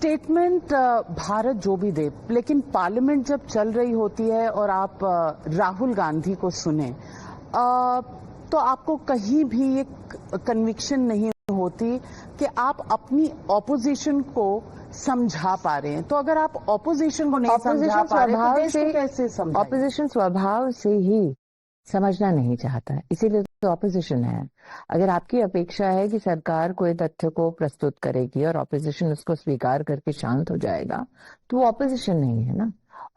Statement Bharat जो भी दे, लेकिन पार्लियामेंट जब चल रही होती है और आप राहुल गांधी को सुने तो आपको कहीं भी एक कन्विक्शन नहीं होती कि आप अपनी ऑपोजिशन को समझा पा रहे हैं। तो अगर आप ऑपोजिशन को नहीं समझा पा रहे तो देश को कैसे समझाएं? ऑपोजिशन स्वभाव से ही समझना नहीं चाहता है, इसीलिए तो ऑपोजिशन है। अगर आपकी अपेक्षा है कि सरकार कोई तथ्य को प्रस्तुत करेगी और ऑपोजिशन उसको स्वीकार करके शांत हो जाएगा, तो वो ऑपोजिशन नहीं है ना।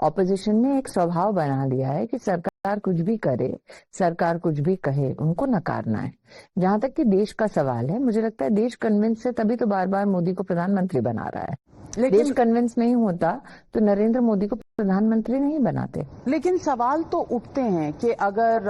ऑपोजिशन ने एक स्वभाव बना लिया है कि सरकार कुछ भी करे, सरकार कुछ भी कहे, उनको नकारना है। जहां तक कि देश का सवाल है, मुझे लगता है देश कन्विंस है, तभी तो बार बार मोदी को प्रधानमंत्री बना रहा है। लेकिन देश कन्विंस नहीं होता तो नरेंद्र मोदी को प्रधानमंत्री नहीं बनाते। लेकिन सवाल तो उठते हैं कि अगर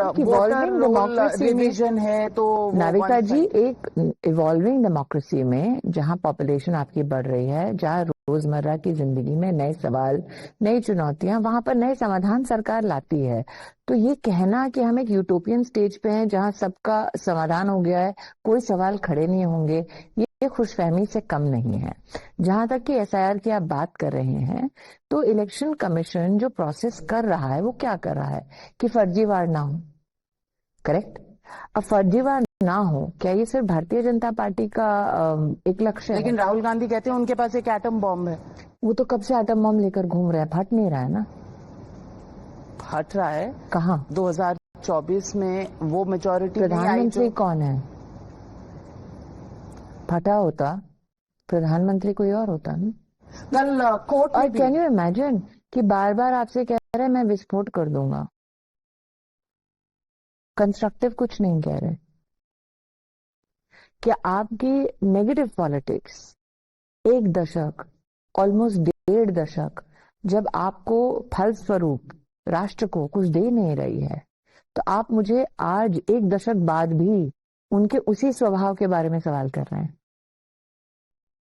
रिविजन है तो नाविका जी, एक इवॉल्विंग डेमोक्रेसी में जहां पॉपुलेशन आपकी बढ़ रही है, जहां रोजमर्रा की जिंदगी में नए सवाल, नई चुनौतियां, वहां पर नए समाधान सरकार लाती है। तो ये कहना कि हम एक यूटोपियन स्टेज पे हैं जहां सबका समाधान हो गया है, कोई सवाल खड़े नहीं होंगे, ये खुशफहमी से कम नहीं है। जहां तक कि एसआईआर की आप बात कर रहे हैं, तो इलेक्शन कमीशन जो प्रोसेस कर रहा है वो क्या कर रहा है कि फर्जीवाड़ ना हो। करेक्ट। अब फर्जीवाड़ ना हो, क्या ये सिर्फ भारतीय जनता पार्टी का एक लक्ष्य है? लेकिन राहुल गांधी कहते हैं उनके पास एक एटम बॉम्ब है। वो तो कब से एटम बॉम्ब लेकर घूम रहा है, फट नहीं रहा है ना। फट रहा है कहाँ? 2024 में वो मेजॉरिटी प्रधानमंत्री कौन है? फटा होता प्रधानमंत्री कोई और होता ना। कल कोर्ट और कैन यू इमेजिन कि बार बार आपसे कह रहे मैं विस्फोट कर दूंगा, कंस्ट्रक्टिव कुछ नहीं कह रहे। क्या आपकी नेगेटिव पॉलिटिक्स एक दशक, ऑलमोस्ट 1.5 दशक, जब आपको फलस्वरूप राष्ट्र को कुछ दे नहीं रही है, तो आप मुझे आज 1 दशक बाद भी उनके उसी स्वभाव के बारे में सवाल कर रहे हैं?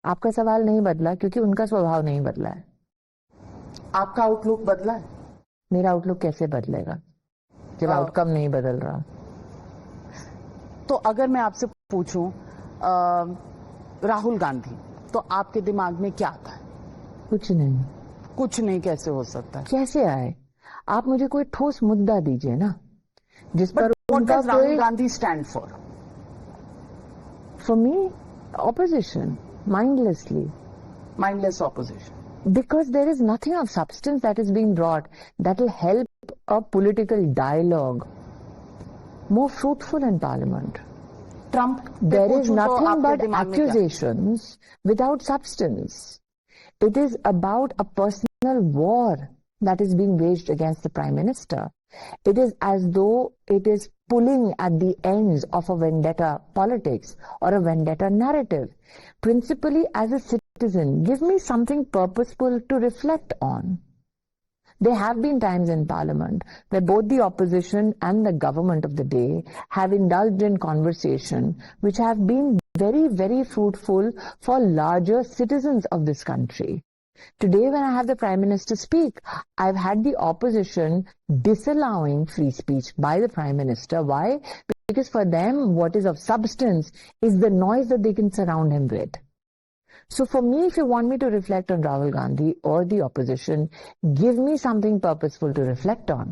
आपका सवाल नहीं बदला क्योंकि उनका स्वभाव नहीं बदला है। आपका आउटलुक बदला है। मेरा आउटलुक कैसे बदलेगा जब आउटकम नहीं बदल रहा? तो अगर मैं आपसे पूछूं राहुल गांधी, तो आपके दिमाग में क्या आता है? कुछ नहीं। कुछ नहीं कैसे हो सकता है? कैसे आए? आप मुझे कोई ठोस मुद्दा दीजिए ना जिस पर उनका Rahul Gandhi stand for me opposition, mindless opposition, because there is nothing of substance that is being brought that will help a political dialogue more fruitful in parliament. Trump, there is nothing but accusations without substance. It is about a personal war that is being waged against the prime minister. It is as though it is pulling at the ends of a vendetta politics or a vendetta narrative. Principally, as a citizen, give me something purposeful to reflect on. There have been times in Parliament where both the opposition and the government of the day have indulged in conversation which have been very, very fruitful for larger citizens of this country. Today, when I have the Prime Minister speak, I've had the opposition disallowing free speech by the Prime Minister. Why? Because for them, what is of substance is the noise that they can surround him with. So for me, if you want me to reflect on Rahul Gandhi or the opposition, give me something purposeful to reflect on.